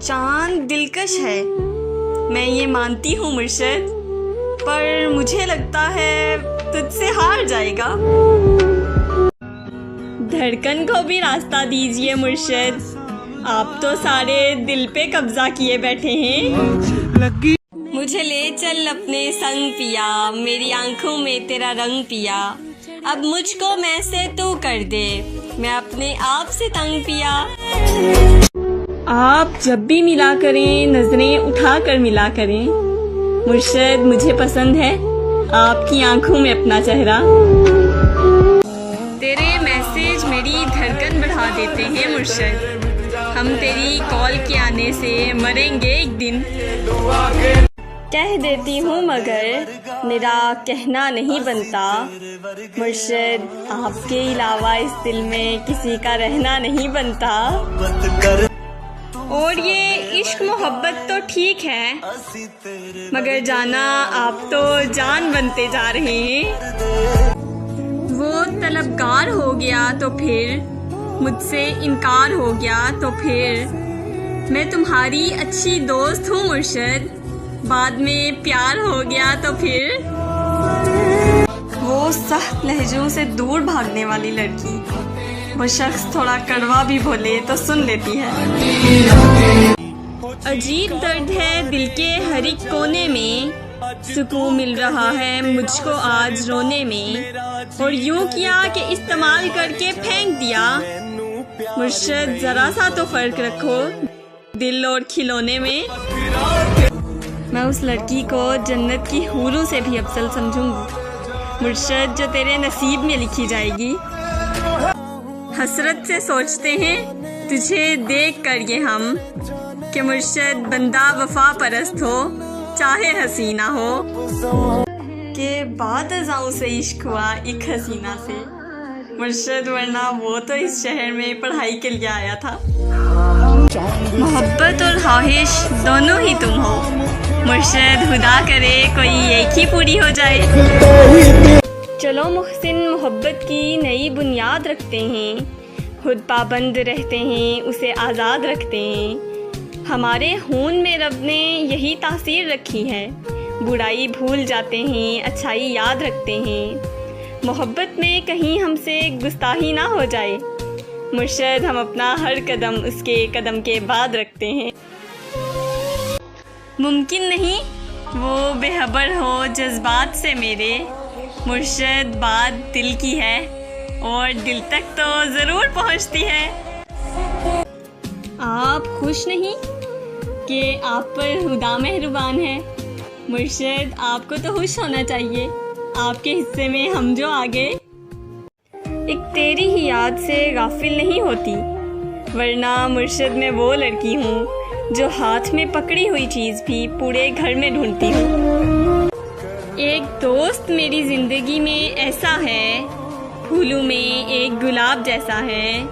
चांद दिलकश है, मैं ये मानती हूँ मुर्शद, पर मुझे लगता है तुझसे हार जाएगा। धड़कन को भी रास्ता दीजिए मुर्शद, आप तो सारे दिल पे कब्जा किए बैठे हैं। मुझे ले चल अपने संग पिया, मेरी आंखों में तेरा रंग पिया, अब मुझको मैं से तू कर दे, मैं अपने आप से तंग पिया। आप जब भी मिला करें नजरें उठा कर मिला करें, मुर्शद मुझे पसंद है आपकी आंखों में अपना चेहरा। तेरे मैसेज मेरी धड़कन बढ़ा देते हैं मुर्शद, हम तेरी कॉल के आने से मरेंगे एक दिन। कह देती हूँ मगर मेरा कहना नहीं बनता, मुर्शद आपके अलावा इस दिल में किसी का रहना नहीं बनता। और ये इश्क मोहब्बत तो ठीक है, मगर जाना आप तो जान बनते जा रहे हैं। वो तलबगार हो गया तो फिर, मुझसे इनकार हो गया तो फिर, मैं तुम्हारी अच्छी दोस्त हूँ मुर्शद, बाद में प्यार हो गया तो फिर। वो सख्त लहजों से दूर भागने वाली लड़की, वो शख्स थोड़ा कड़वा भी बोले तो सुन लेती है। अजीब दर्द है दिल के हर एक कोने में, सुकून मिल रहा है मुझको आज रोने में, और यूं किया कि इस्तेमाल करके फेंक दिया। मुर्शद जरा सा तो फर्क रखो दिल और खिलौने में। मैं उस लड़की को जन्नत की हूरों से भी अफजल समझूंगी मुर्शद, जो तेरे नसीब में लिखी जाएगी। हसरत से सोचते हैं तुझे देख कर ये हम, कि मुर्शद बंदा वफा परस्त हो चाहे हसीना हो। के बाद अज़ाओं से इश्क हुआ एक हसीना से मुर्शद, वरना वो तो इस शहर में पढ़ाई के लिए आया था। मोहब्बत और ख्वाहिश दोनों ही तुम हो मुर्शद, खुदा करे कोई एक ही पूरी हो जाए। चलो मुहसिन मोहब्बत की नई बुनियाद रखते हैं, खुद पाबंद रहते हैं उसे आज़ाद रखते हैं। हमारे खून में रब ने यही तासीर रखी है, बुराई भूल जाते हैं अच्छाई याद रखते हैं। मोहब्बत में कहीं हमसे गुस्ताही ना हो जाए मुर्शद, हम अपना हर कदम उसके कदम के बाद रखते हैं। मुमकिन नहीं वो बेखबर हो जज्बात से मेरे, मुर्शद बात दिल की है और दिल तक तो ज़रूर पहुंचती है। आप खुश नहीं कि आप पर खुदा मेहरबान है मुर्शद, आपको तो खुश होना चाहिए, आपके हिस्से में हम जो आ गए। एक तेरी ही याद से गाफिल नहीं होती, वरना मुर्शद मैं वो लड़की हूँ जो हाथ में पकड़ी हुई चीज़ भी पूरे घर में ढूंढती हूँ। एक दोस्त मेरी ज़िंदगी में ऐसा है, फूलों में एक गुलाब जैसा है,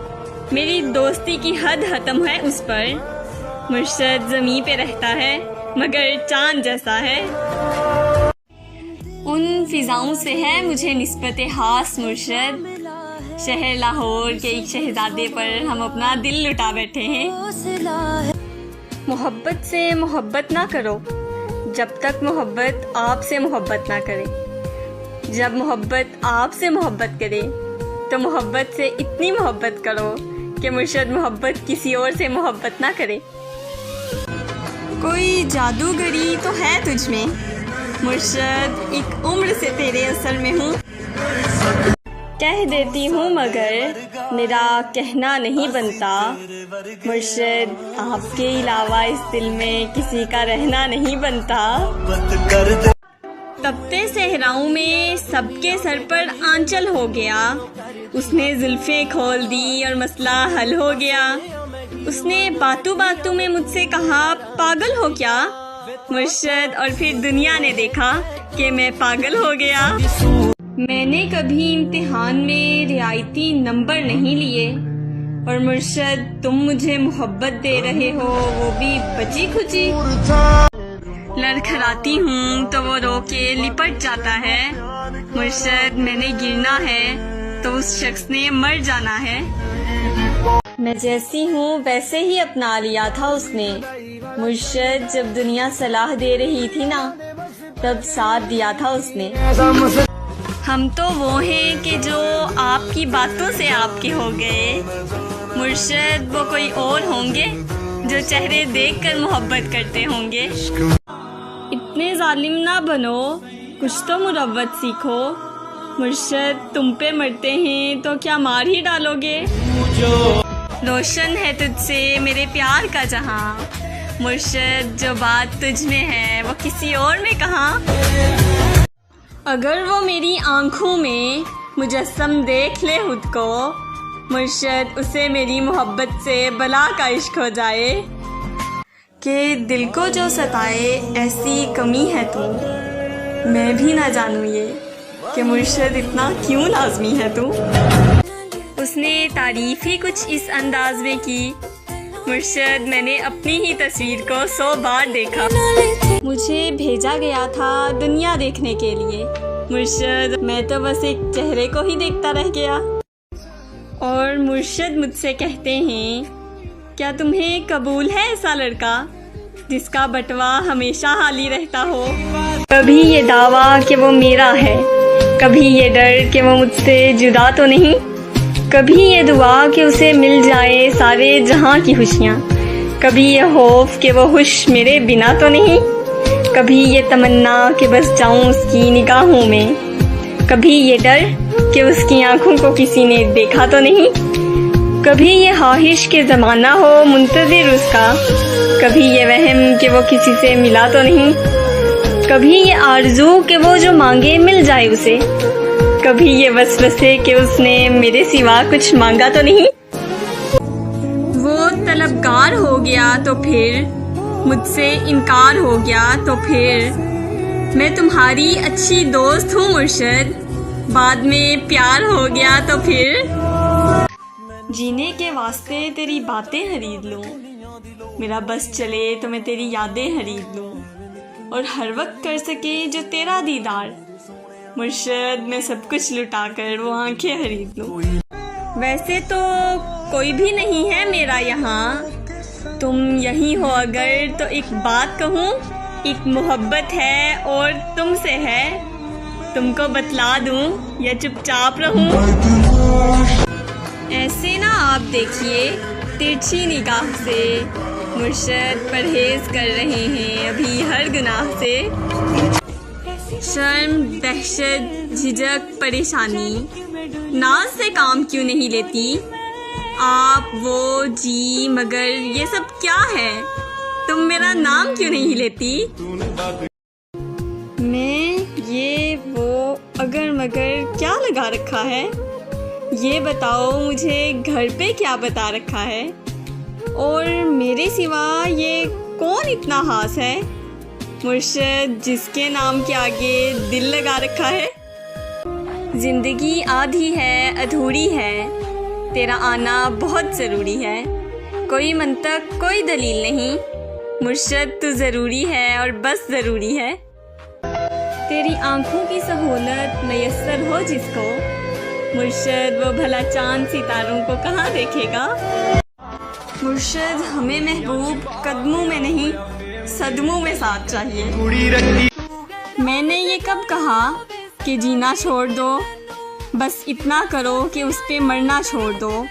मेरी दोस्ती की हद ख़त्म है उस पर, मुर्शद ज़मीं पे रहता है मगर चांद जैसा है। उन फिजाओं से है मुझे निस्बत हास मुर्शद, शहर लाहौर के एक शहजादे पर हम अपना दिल लुटा बैठे हैं। मोहब्बत से मोहब्बत ना करो जब तक मोहब्बत आपसे मोहब्बत ना करे, जब मोहब्बत आपसे मोहब्बत करे तो मोहब्बत से इतनी मोहब्बत करो कि मुर्शद मोहब्बत किसी और से मोहब्बत ना करे। कोई जादूगरी तो है तुझ में मुर्शद, एक उम्र से तेरे असर में हूँ। कह देती हूँ मगर मेरा कहना नहीं बनता, मुर्शद आपके अलावा इस दिल में किसी का रहना नहीं बनता। तपते सहराओं में सबके सर पर आंचल हो गया, उसने जुल्फें खोल दी और मसला हल हो गया। उसने बातों बातों में मुझसे कहा पागल हो क्या मुर्शद, और फिर दुनिया ने देखा कि मैं पागल हो गया। मैंने कभी इम्तिहान में रियायती नंबर नहीं लिए, और मुर्शद तुम मुझे मोहब्बत दे रहे हो वो भी बची खुची। लड़खड़ाती हूँ तो वो रो के लिपट जाता है, मुर्शद मैंने गिरना है तो उस शख्स ने मर जाना है। मैं जैसी हूँ वैसे ही अपना लिया था उसने, मुर्शद जब दुनिया सलाह दे रही थी ना, तब साथ दिया था उसने। हम तो वो हैं कि जो आपकी बातों से आपके हो गए। मुर्शद वो कोई और होंगे जो चेहरे देखकर मोहब्बत करते होंगे। इतने जालिम ना बनो, कुछ तो मुरव्वत सीखो। मुर्शद तुम पे मरते हैं तो क्या मार ही डालोगे। रोशन है तुझसे मेरे प्यार का जहां, मुर्शद जो बात तुझ में है वो किसी और में कहाँ। अगर वो मेरी आंखों में मुजस्सम देख ले खुद को, मुर्शद उसे मेरी मोहब्बत से बला का इश्क हो जाए। कि दिल को जो सताए ऐसी कमी है तू, मैं भी ना जानूँ ये कि मुर्शद इतना क्यों लाजमी है तू। उसने तारीफ ही कुछ इस अंदाज में की, मुर्शद मैंने अपनी ही तस्वीर को 100 बार देखा। मुझे भेजा गया था दुनिया देखने के लिए, मुर्शद मैं तो बस एक चेहरे को ही देखता रह गया। और मुर्शद मुझसे कहते हैं, क्या तुम्हें कबूल है ऐसा लड़का जिसका बटवा हमेशा खाली रहता हो। कभी ये दावा कि वो मेरा है, कभी ये डर कि वो मुझसे जुदा तो नहीं, कभी ये दुआ कि उसे मिल जाए सारे जहां की खुशियाँ, कभी ये खौफ कि वो खुश मेरे बिना तो नहीं, कभी ये तमन्ना कि बस जाऊं उसकी निगाहों में, कभी ये डर कि उसकी आंखों को किसी ने देखा तो नहीं, कभी ये ख्वाहिश के ज़माना हो मुंतज़िर उसका, कभी ये वहम कि वो किसी से मिला तो नहीं, कभी ये आरज़ू कि वो जो मांगे मिल जाए उसे, कभी ये वसवसे कि उसने मेरे सिवा कुछ मांगा तो नहीं। वो तलबगार हो गया तो फिर, मुझसे इनकार हो गया तो फिर, मैं तुम्हारी अच्छी दोस्त हूँ मुर्शद, बाद में प्यार हो गया तो फिर। जीने के वास्ते तेरी बातें खरीद लूँ, मेरा बस चले तो मैं तेरी यादें खरीद लूँ, और हर वक्त कर सके जो तेरा दीदार, मुर्शद मैं सब कुछ लुटा कर वो आंखें खरीद लूँ। वैसे तो कोई भी नहीं है मेरा यहाँ, तुम यहीं हो अगर तो एक बात कहूँ, एक मोहब्बत है और तुमसे है, तुमको बतला दूँ या चुपचाप रहूँ। ऐसे ना आप देखिए तिरछी निगाह से, मुर्शद परहेज कर रहे हैं अभी हर गुनाह से। शर्म, दहशत, झिझक, परेशानी, नाज से काम क्यों नहीं लेती आप, वो जी मगर ये सब क्या है, तुम मेरा नाम क्यों नहीं लेती। मैं ये वो अगर मगर क्या लगा रखा है, ये बताओ मुझे घर पे क्या बता रखा है, और मेरे सिवा ये कौन इतना खास है, मुर्शद जिसके नाम के आगे दिल लगा रखा है। जिंदगी आधी है अधूरी है, तेरा आना बहुत ज़रूरी है, कोई मंतक कोई दलील नहीं, मुर्शद तू ज़रूरी है और बस ज़रूरी है। तेरी आंखों की सहूलत मयस्सर हो जिसको, मुर्शद वो भला चांद सितारों को कहाँ देखेगा। मुर्शद हमें महबूब कदमों में नहीं सदमों में साथ चाहिए। मैंने ये कब कहा कि जीना छोड़ दो, बस इतना करो कि उस पे मरना छोड़ दो।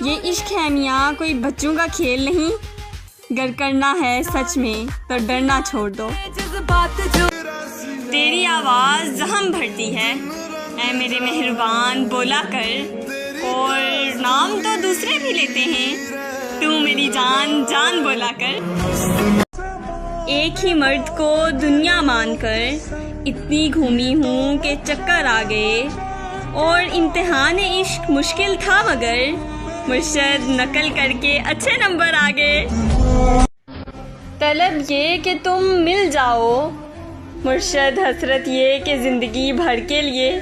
ये इश्क है मियाँ कोई बच्चों का खेल नहीं, गर करना है सच में तो डरना छोड़ दो। तेरी आवाज़ जहम भरती है ऐ मेरे मेहरबान बोला कर, और नाम तो दूसरे भी लेते हैं तू मेरी जान जान बोला कर। एक ही मर्द को दुनिया मानकर इतनी घूमी हूँ कि चक्कर आ गए, और इम्तिहान इश्क मुश्किल था मगर मुर्शद नकल करके अच्छे नंबर आ गए। तलब ये कि तुम मिल जाओ, मुर्शद हसरत ये कि ज़िंदगी भर के लिए।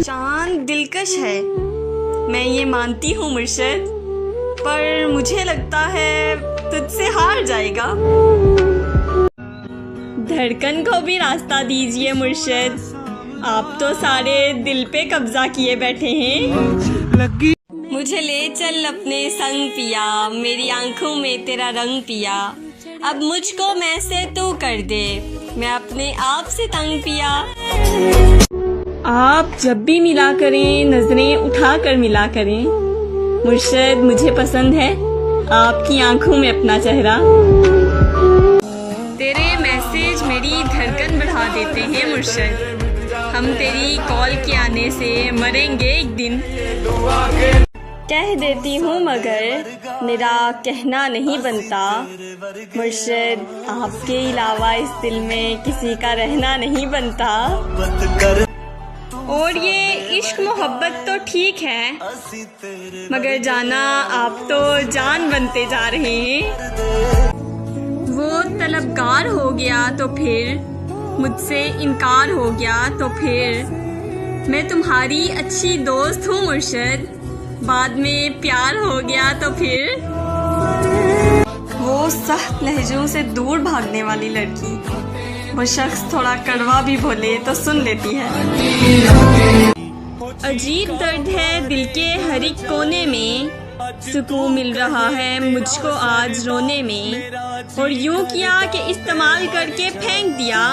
चांद दिलकश है मैं ये मानती हूँ मुर्शद, पर मुझे लगता है तुझसे हार जाएगा। धड़कन को भी रास्ता दीजिए मुर्शद, आप तो सारे दिल पे कब्जा किए बैठे हैं। मुझे ले चल अपने संग पिया, मेरी आंखों में तेरा रंग पिया, अब मुझको मैं से तू कर दे, मैं अपने आप से तंग पिया। आप जब भी मिला करें नजरें उठा कर मिला करें, मुर्शद मुझे पसंद है आपकी आंखों में अपना चेहरा। तेरे मैसेज मेरी धड़कन बढ़ा देते हैं मुर्शद, हम तेरी कॉल के आने से मरेंगे एक दिन। कह देती हूँ मगर मेरा कहना नहीं बनता, मुर्शद आपके अलावा इस दिल में किसी का रहना नहीं बनता। और ये इश्क मोहब्बत तो ठीक है, मगर जाना आप तो जान बनते जा रहे हैं। वो तलबगार हो गया तो फिर, मुझसे इनकार हो गया तो फिर, मैं तुम्हारी अच्छी दोस्त हूँ मुर्शद, बाद में प्यार हो गया तो फिर। वो सख्त लहजों से दूर भागने वाली लड़की, वो शख्स थोड़ा कड़वा भी बोले तो सुन लेती है। अजीब दर्द है दिल के हर एक कोने में, सुकून मिल रहा है मुझको आज रोने में, और यूं किया कि इस्तेमाल करके फेंक दिया।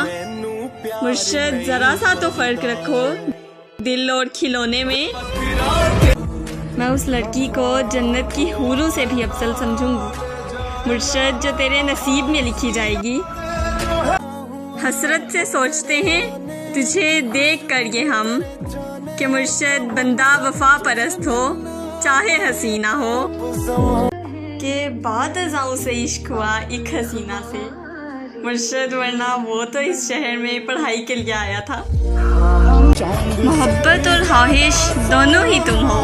मुर्शद जरा सा तो फर्क रखो दिल और खिलौने में। मैं उस लड़की को जन्नत की हूरों से भी अफजल समझूंगी मुर्शद, जो तेरे नसीब में लिखी जाएगी। हसरत से सोचते हैं तुझे देख कर ये हम, कि मुर्शद बंदा वफा परस्त हो चाहे हसीना हो। के बाद अज़ाओं से इश्क हुआ एक हसीना से, मुर्शद वरना वो तो इस शहर में पढ़ाई के लिए आया था। मोहब्बत और ख्वाहिश दोनों ही तुम हो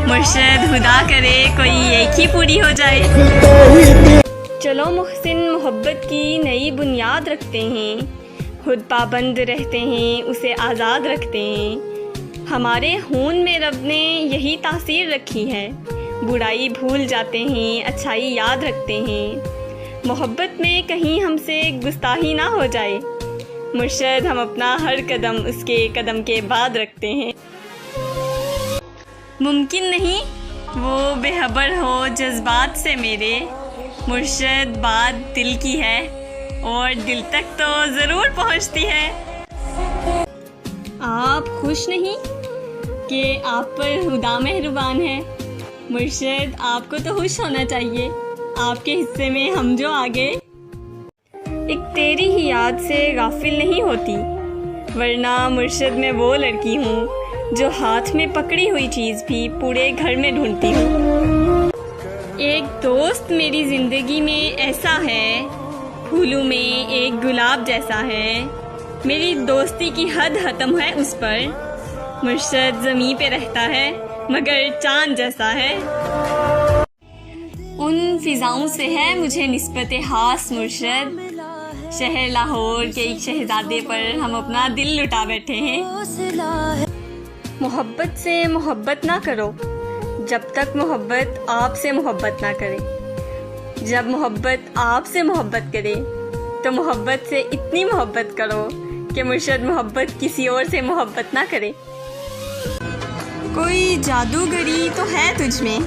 मुर्शद, खुदा करे कोई एक ही पूरी हो जाए। चलो मुहसिन मोहब्बत की नई बुनियाद रखते हैं, खुद पाबंद रहते हैं उसे आज़ाद रखते हैं। हमारे खून में रब ने यही तासीर रखी है, बुराई भूल जाते हैं अच्छाई याद रखते हैं। मोहब्बत में कहीं हमसे गुस्ताही ना हो जाए मुर्शद, हम अपना हर कदम उसके कदम के बाद रखते हैं। मुमकिन नहीं वो बेखबर हो जज्बात से मेरे, मुर्शद बात दिल की है और दिल तक तो ज़रूर पहुंचती है। आप खुश नहीं कि आप पर खुदा मेहरबान है, मुर्शद आपको तो खुश होना चाहिए, आपके हिस्से में हम जो आ गए। एक तेरी ही याद से गाफिल नहीं होती, वरना मुर्शद मैं वो लड़की हूँ जो हाथ में पकड़ी हुई चीज़ भी पूरे घर में ढूंढती हूँ। एक दोस्त मेरी ज़िंदगी में ऐसा है, फूलों में एक गुलाब जैसा है, मेरी दोस्ती की हद ख़त्म है उस पर। मुर्शद ज़मीं पे रहता है मगर चांद जैसा है। उन फिजाओं से है मुझे निस्बत हास मुर्शद, शहर लाहौर के एक शहजादे पर हम अपना दिल लुटा बैठे हैं। मोहब्बत से मोहब्बत ना करो जब तक मोहब्बत आपसे मोहब्बत ना करे। जब मोहब्बत आपसे मोहब्बत करे तो मोहब्बत से इतनी मोहब्बत करो कि मुर्शद मोहब्बत किसी और से मोहब्बत ना करे। कोई जादूगरी तो है तुझ में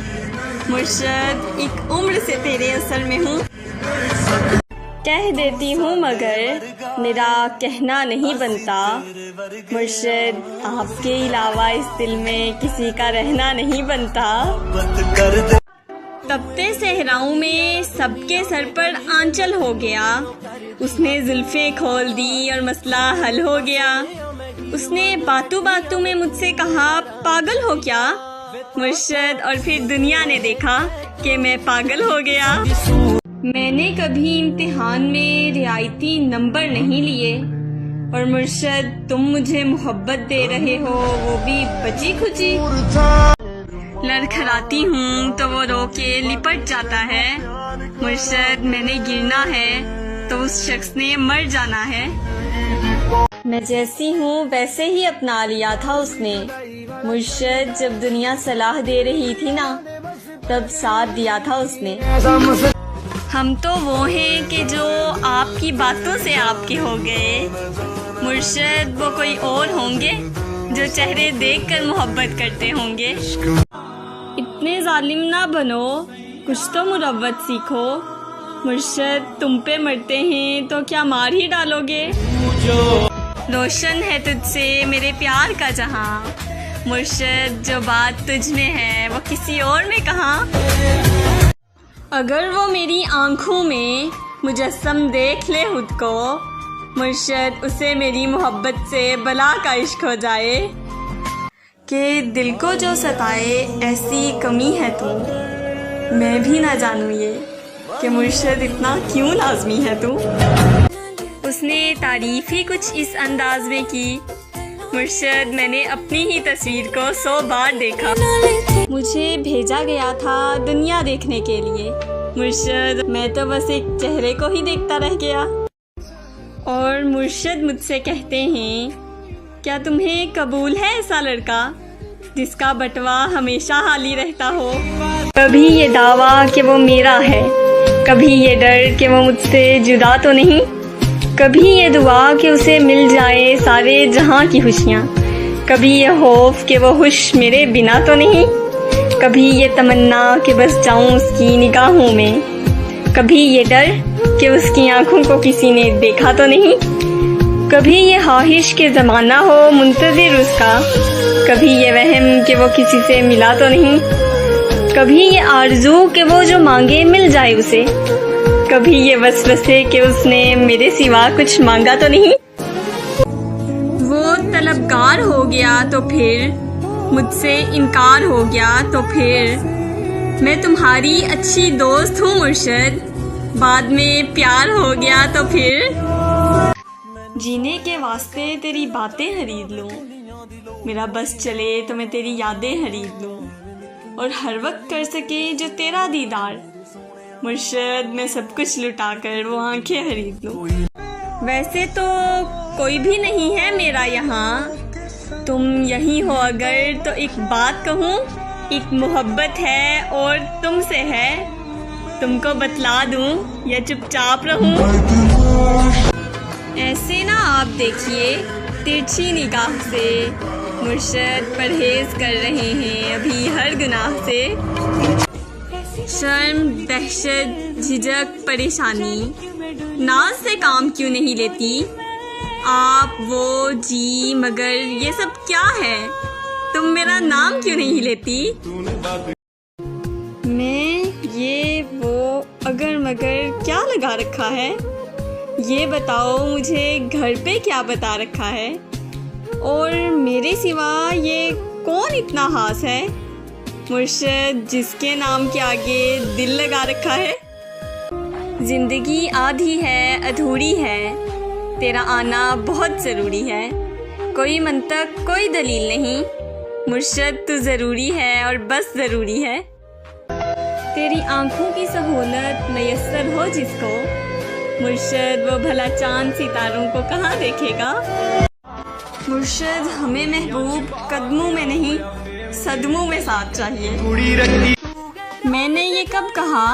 मुर्शद, एक उम्र से तेरे असर में हूँ। कह देती हूँ मगर मेरा कहना नहीं बनता, मुर्शद आपके अलावा इस दिल में किसी का रहना नहीं बनता। तपते सहराओं में सबके सर पर आंचल हो गया, उसने जुल्फें खोल दी और मसला हल हो गया। उसने बातों बातों में मुझसे कहा पागल हो क्या मुर्शद, और फिर दुनिया ने देखा कि मैं पागल हो गया। मैंने कभी इम्तिहान में रियायती नंबर नहीं लिए, और मुर्शद तुम मुझे मोहब्बत दे रहे हो वो भी बची खुची। लड़खड़ाती हूँ तो वो रो के लिपट जाता है, मुर्शद मैंने गिरना है तो उस शख्स ने मर जाना है। मैं जैसी हूँ वैसे ही अपना लिया था उसने, मुर्शद जब दुनिया सलाह दे रही थी ना तब साथ दिया था उसने। हम तो वो हैं कि जो आपकी बातों से आपके हो गए, मुर्शद वो कोई और होंगे जो चेहरे देखकर मोहब्बत करते होंगे। इतने जालिम ना बनो, कुछ तो मुरव्वत सीखो, मुर्शद तुम पे मरते हैं तो क्या मार ही डालोगे? रोशन है तुझसे मेरे प्यार का जहां, मुर्शद जो बात तुझ में है वो किसी और में कहाँ। अगर वो मेरी आंखों में मुजस्सम देख ले खुद को, मुर्शद उसे मेरी मोहब्बत से बला का इश्क हो जाए। कि दिल को जो सताए ऐसी कमी है तू, मैं भी ना जानूँ ये कि मुर्शद इतना क्यों लाजमी है तू। उसने तारीफ ही कुछ इस अंदाज में की, मुर्शद मैंने अपनी ही तस्वीर को 100 बार देखा। मुझे भेजा गया था दुनिया देखने के लिए, मुर्शद मैं तो बस एक चेहरे को ही देखता रह गया। और मुर्शद मुझसे कहते हैं, क्या तुम्हें कबूल है ऐसा लड़का जिसका बटवा हमेशा खाली रहता हो? कभी ये दावा कि वो मेरा है, कभी ये डर कि वो मुझसे जुदा तो नहीं, कभी ये दुआ कि उसे मिल जाए सारे जहां की खुशियाँ, कभी ये खौफ कि वो खुश मेरे बिना तो नहीं, कभी ये तमन्ना कि बस जाऊं उसकी निगाहों में, कभी ये डर कि उसकी आंखों को किसी ने देखा तो नहीं, कभी ये ख्वाहिश के ज़माना हो मुंतज़िर उसका, कभी ये वहम कि वो किसी से मिला तो नहीं, कभी ये आरज़ू कि वो जो मांगे मिल जाए उसे, कभी ये वसवसे कि उसने मेरे सिवा कुछ मांगा तो नहीं। वो तलबगार हो गया तो फिर, मुझसे इनकार हो गया तो फिर, मैं तुम्हारी अच्छी दोस्त हूँ मुर्शद, बाद में प्यार हो गया तो फिर। जीने के वास्ते तेरी बातें खरीद लूँ, मेरा बस चले तो मैं तेरी यादें खरीद लूँ, और हर वक्त कर सके जो तेरा दीदार, मुर्शद मैं सब कुछ लुटा कर वो आंखें खरीद लूँ। वैसे तो कोई भी नहीं है मेरा यहाँ, तुम यहीं हो अगर तो एक बात कहूँ, एक मोहब्बत है और तुमसे है, तुमको बतला दूँ या चुपचाप रहूँ। ऐसे ना आप देखिए तिरछी निगाह से, मुर्शद परहेज कर रहे हैं अभी हर गुनाह से। शर्म, दहशत, झिझक, परेशानी, नाज से काम क्यों नहीं लेती आप? वो जी मगर ये सब क्या है? तुम मेरा नाम क्यों नहीं लेती? मैं ये वो अगर मगर क्या लगा रखा है? ये बताओ मुझे घर पे क्या बता रखा है? और मेरे सिवा ये कौन इतना खास है मुर्शद जिसके नाम के आगे दिल लगा रखा है? जिंदगी आधी है अधूरी है, तेरा आना बहुत ज़रूरी है, कोई मंतक कोई दलील नहीं, मुर्शद तू ज़रूरी है और बस ज़रूरी है। तेरी आंखों की सहूलत मयस्सर हो जिसको, मुर्शद वो भला चांद सितारों को कहाँ देखेगा? मुर्शद हमें महबूब कदमों में नहीं सदमों में साथ चाहिए। मैंने ये कब कहा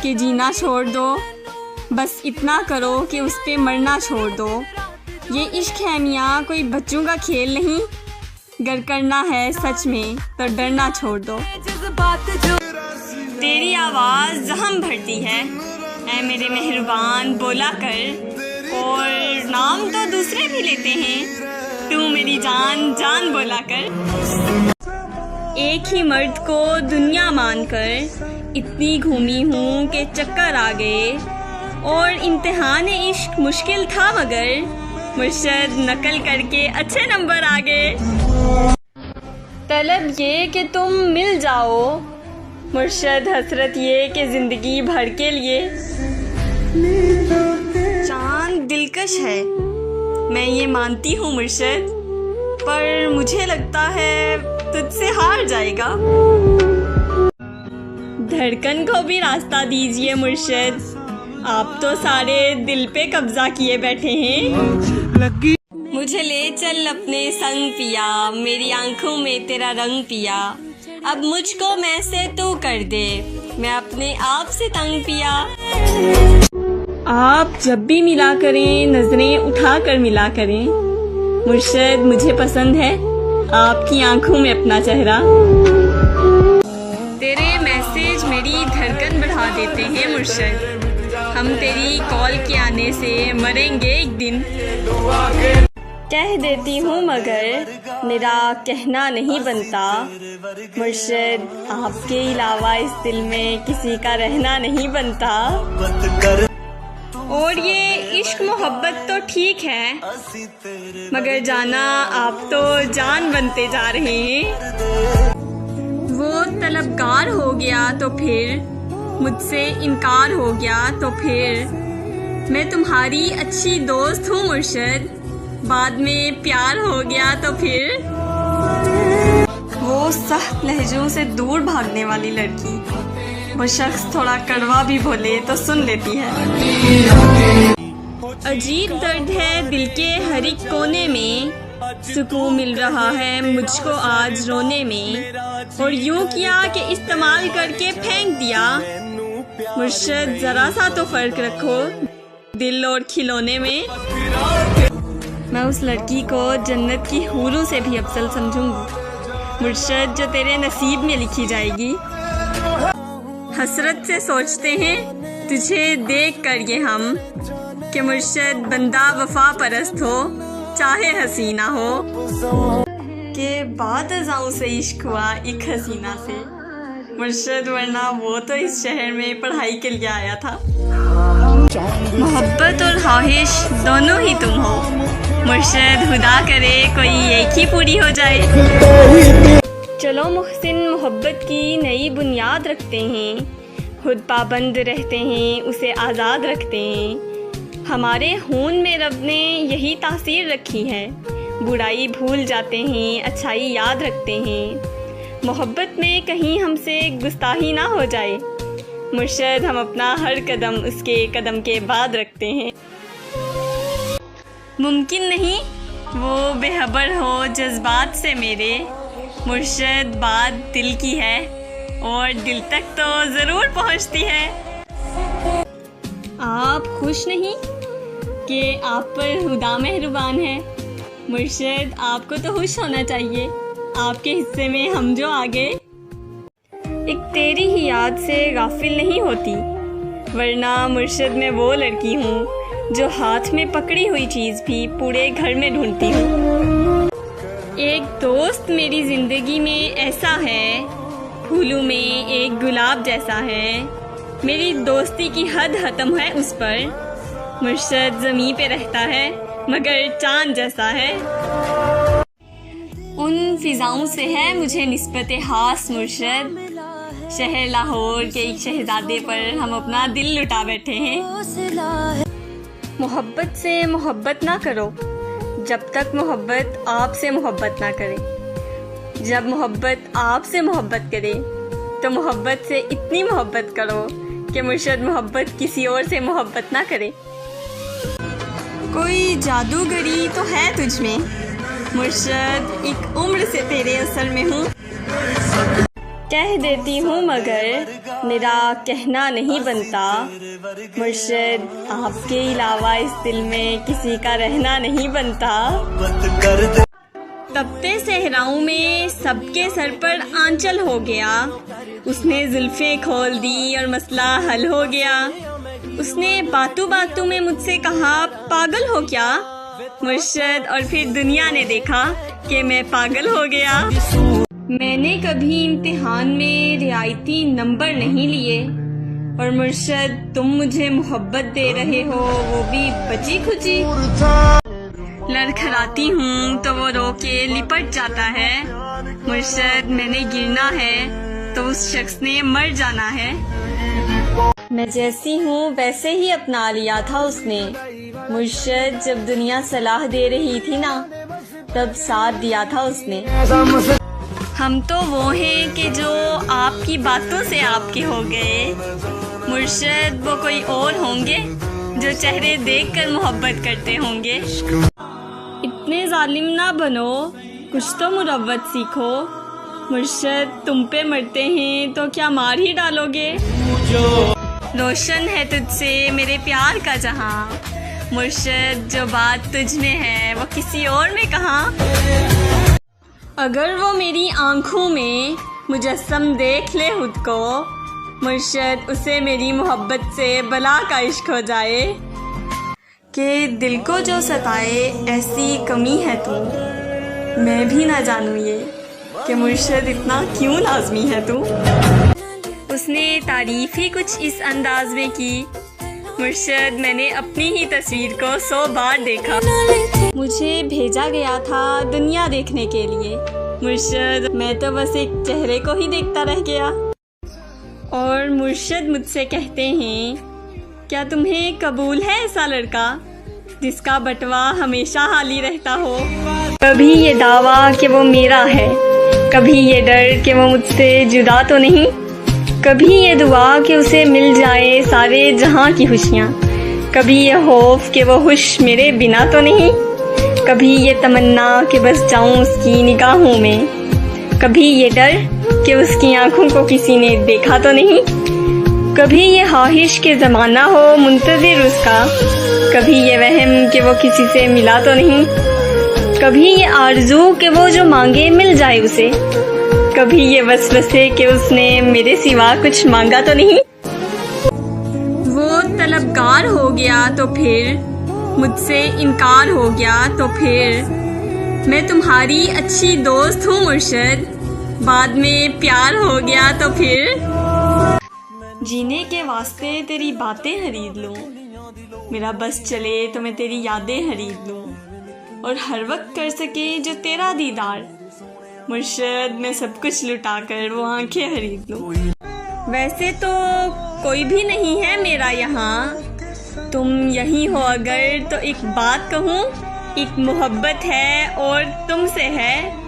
कि जीना छोड़ दो, बस इतना करो कि उस पे मरना छोड़ दो। ये इश्क है मियाँ कोई बच्चों का खेल नहीं, गर करना है सच में तो डरना छोड़ दो। तेरी आवाज़ जहम भरती है ऐ मेरे मेहरबान बोला कर, और नाम तो दूसरे भी लेते हैं तू मेरी जान जान बोला कर। एक ही मर्द को दुनिया मानकर इतनी घूमी हूँ कि चक्कर आ गए, और इम्तिहान इश्क मुश्किल था मगर मुर्शद नकल करके अच्छे नंबर आ गए। तलब ये कि तुम मिल जाओ, मुर्शद हसरत ये कि ज़िंदगी भर के लिए। चांद दिलकश है मैं ये मानती हूँ मुर्शद, पर मुझे लगता है तुझसे हार जाएगा। धड़कन को भी रास्ता दीजिए मुर्शद, आप तो सारे दिल पे कब्जा किए बैठे हैं। मुझे ले चल अपने संग पिया, मेरी आंखों में तेरा रंग पिया, अब मुझको मैं से तू कर दे, मैं अपने आप से तंग पिया। आप जब भी मिला करें नजरें उठा कर मिला करें, मुर्शद मुझे पसंद है आपकी आंखों में अपना चेहरा। तेरे मैसेज मेरी धड़कन बढ़ा देते हैं मुर्शद, हम तेरी कॉल के आने से मरेंगे एक दिन। कह देती हूँ मगर मेरा कहना नहीं बनता, मुर्शिद आपके अलावा इस दिल में किसी का रहना नहीं बनता। और ये इश्क मोहब्बत तो ठीक है, मगर जाना आप तो जान बनते जा रहे हैं। वो तलबगार हो गया तो फिर, मुझसे इनकार हो गया तो फिर, मैं तुम्हारी अच्छी दोस्त हूँ मुर्शिद, बाद में प्यार हो गया तो फिर। वो सख्त लहजों से दूर भागने वाली लड़की, वो शख्स थोड़ा कड़वा भी बोले तो सुन लेती है। अजीब दर्द है दिल के हर एक कोने में, सुकून मिल रहा है मुझको आज रोने में, और यूं किया कि इस्तेमाल करके फेंक दिया। मुर्शिद जरा सा तो फर्क रखो दिल और खिलौने में। मैं उस लड़की को जन्नत की हूरों से भी अफजल समझूंगी मुर्शिद, जो तेरे नसीब में लिखी जाएगी। हसरत से सोचते हैं तुझे देख कर ये हम, कि मुर्शिद बंदा वफा परस्त हो चाहे हसीना हो। के बाद अज़ाओं से इश्क हुआ एक हसीना से मुर्शिद, वरना वो तो इस शहर में पढ़ाई के लिए आया था। मोहब्बत और ख्वाहिश दोनों ही तुम हो मुर्शिद, खुदा करे कोई एक ही पूरी हो जाए। चलो मुहसिन मोहब्बत की नई बुनियाद रखते हैं, खुद पाबंद रहते हैं उसे आज़ाद रखते हैं। हमारे खून में रब ने यही तासीर रखी है, बुराई भूल जाते हैं अच्छाई याद रखते हैं। मोहब्बत में कहीं हमसे गुस्ताही ना हो जाए मुर्शिद, हम अपना हर कदम उसके कदम के बाद रखते हैं। मुमकिन नहीं वो बेखबर हो जज्बात से मेरे, मुर्शिद बात दिल की है और दिल तक तो ज़रूर पहुंचती है। आप खुश नहीं कि आप पर खुदा मेहरबान है मुर्शिद, आपको तो खुश होना चाहिए, आपके हिस्से में हम जो आ गए। एक तेरी ही याद से गाफिल नहीं होती, वरना मुर्शिद मैं वो लड़की हूँ जो हाथ में पकड़ी हुई चीज़ भी पूरे घर में ढूंढती हूँ। एक दोस्त मेरी ज़िंदगी में ऐसा है, फूलों में एक गुलाब जैसा है, मेरी दोस्ती की हद खत्म है उस पर। मुर्शिद ज़मीं पे रहता है मगर चांद जैसा है। उन फिजाओं से है मुझे निस्बत खास मुर्शिद, शहर लाहौर के एक शहजादे पर हम अपना दिल लुटा बैठे हैं। मोहब्बत से मोहब्बत ना करो जब तक मोहब्बत आपसे मोहब्बत ना करे। जब मोहब्बत आपसे मोहब्बत करे तो मोहब्बत से इतनी मोहब्बत करो कि मुर्शिद मोहब्बत किसी और से मोहब्बत ना करे। कोई जादूगरी तो है तुझ में मुर्शिद, एक उम्र से तेरे असर में हूँ। कह देती हूँ मगर मेरा कहना नहीं बनता, मुर्शिद आपके अलावा इस दिल में किसी का रहना नहीं बनता। तपते सहराओं में सबके सर पर आंचल हो गया, उसने जुल्फें खोल दी और मसला हल हो गया। उसने बातों बातों में मुझसे कहा पागल हो क्या मुर्शिद, और फिर दुनिया ने देखा कि मैं पागल हो गया। मैंने कभी इम्तिहान में रियायती नंबर नहीं लिए, और मुर्शिद तुम मुझे मोहब्बत दे रहे हो वो भी बची खुची। लड़खड़ाती हूँ तो वो रो के लिपट जाता है, मुर्शिद मैंने गिरना है तो उस शख्स ने मर जाना है। मैं जैसी हूँ वैसे ही अपना लिया था उसने, मुर्शिद जब दुनिया सलाह दे रही थी ना तब साथ दिया था उसने। हम तो वो हैं कि जो आपकी बातों से आपके हो गए, मुर्शिद वो कोई और होंगे जो चेहरे देखकर मोहब्बत करते होंगे। इतने जालिम ना बनो, कुछ तो मुरव्वत सीखो, मुर्शिद तुम पे मरते हैं तो क्या मार ही डालोगे। रोशन है तुझसे मेरे प्यार का जहां, मुर्शिद जो बात तुझ में है वो किसी और में कहाँ। अगर वो मेरी आंखों में मुजस्सम देख ले खुद को, मुर्शद उसे मेरी मोहब्बत से बला का इश्क हो जाए कि दिल को जो सताए ऐसी कमी है तू। मैं भी ना जानूँ ये कि मुर्शद इतना क्यों लाजमी है तू। उसने तारीफ ही कुछ इस अंदाज में की, मुर्शद मैंने अपनी ही तस्वीर को 100 बार देखा। मुझे भेजा गया था दुनिया देखने के लिए, मुर्शद मैं तो बस एक चेहरे को ही देखता रह गया। और मुर्शद मुझसे कहते हैं, क्या तुम्हें कबूल है ऐसा लड़का जिसका बटवा हमेशा हाली रहता हो। कभी ये दावा कि वो मेरा है, कभी ये डर कि वो मुझसे जुदा तो नहीं, कभी ये दुआ कि उसे मिल जाए सारे जहां की खुशियाँ, कभी ये खौफ कि वो खुश मेरे बिना तो नहीं, कभी ये तमन्ना कि बस जाऊं उसकी निगाहों में, कभी ये डर कि उसकी आंखों को किसी ने देखा तो नहीं, कभी ये ख्वाहिश के ज़माना हो मुंतज़िर उसका, कभी ये वहम कि वो किसी से मिला तो नहीं, कभी ये आरज़ू कि वो जो मांगे मिल जाए उसे, कभी ये वसवसे कि उसने मेरे सिवा कुछ मांगा तो नहीं। वो तलबगार हो गया तो फिर, मुझसे इनकार हो गया तो फिर, मैं तुम्हारी अच्छी दोस्त हूँ मुर्शद, बाद में प्यार हो गया तो फिर। जीने के वास्ते तेरी बातें खरीद लूँ, मेरा बस चले तो मैं तेरी यादें खरीद लूँ, और हर वक्त कर सके जो तेरा दीदार, मुर्शद मैं सब कुछ लुटा कर वो आंखें खरीद लूँ। वैसे तो कोई भी नहीं है मेरा यहाँ, तुम यहीं हो अगर तो एक बात कहूँ, एक मोहब्बत है और तुमसे है,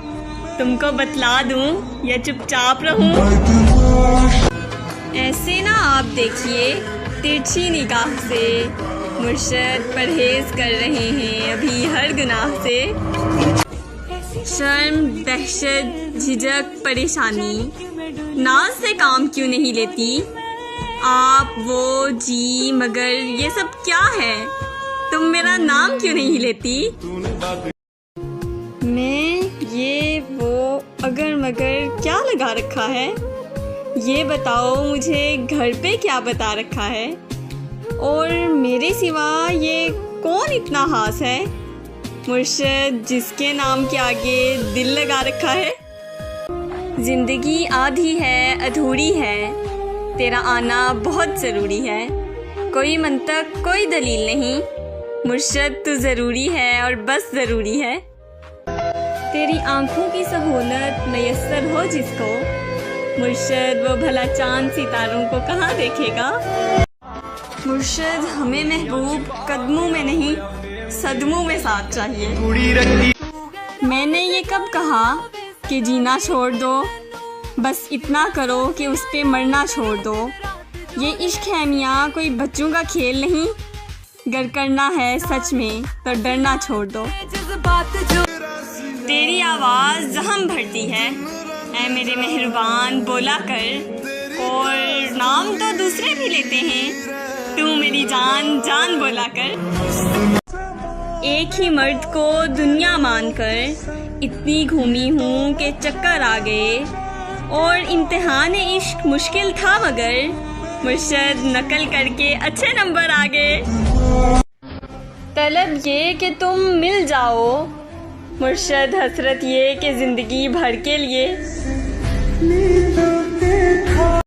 तुमको बतला दूँ या चुपचाप रहूँ। ऐसे ना आप देखिए तिरछी निगाह से, मुर्शद परहेज कर रहे हैं अभी हर गुनाह से। शर्म, दहशत, झिझक, परेशानी, नाज से काम क्यों नहीं लेती आप, वो, जी, मगर ये सब क्या है, तुम मेरा नाम क्यों नहीं लेती। मैं ये वो अगर मगर क्या लगा रखा है, ये बताओ मुझे घर पे क्या बता रखा है, और मेरे सिवा ये कौन इतना खास है मुर्शद जिसके नाम के आगे दिल लगा रखा है। जिंदगी आधी है अधूरी है, तेरा आना बहुत ज़रूरी है, कोई मंतक कोई दलील नहीं, मुर्शद तू ज़रूरी है और बस ज़रूरी है। तेरी आंखों की सहूलत मयस्सर हो जिसको, मुर्शद वो भला चांद सितारों को कहाँ देखेगा। मुर्शद हमें महबूब कदमों में नहीं सदमों में साथ चाहिए। मैंने ये कब कहा कि जीना छोड़ दो, बस इतना करो कि उस पे मरना छोड़ दो। ये इश्क है मियाँ कोई बच्चों का खेल नहीं, गर करना है सच में तो डरना छोड़ दो। तेरी आवाज़ जहम भरती है ऐ मेरे मेहरबान बोला कर, और नाम तो दूसरे भी लेते हैं, तू मेरी जान जान बोला कर। एक ही मर्द को दुनिया मानकर इतनी घूमी हूँ कि चक्कर आ गए, और इम्तिहान इश्क मुश्किल था मगर मुर्शद नकल करके अच्छे नंबर आ गए। तलब ये कि तुम मिल जाओ, मुर्शद हसरत ये कि ज़िंदगी भर के लिए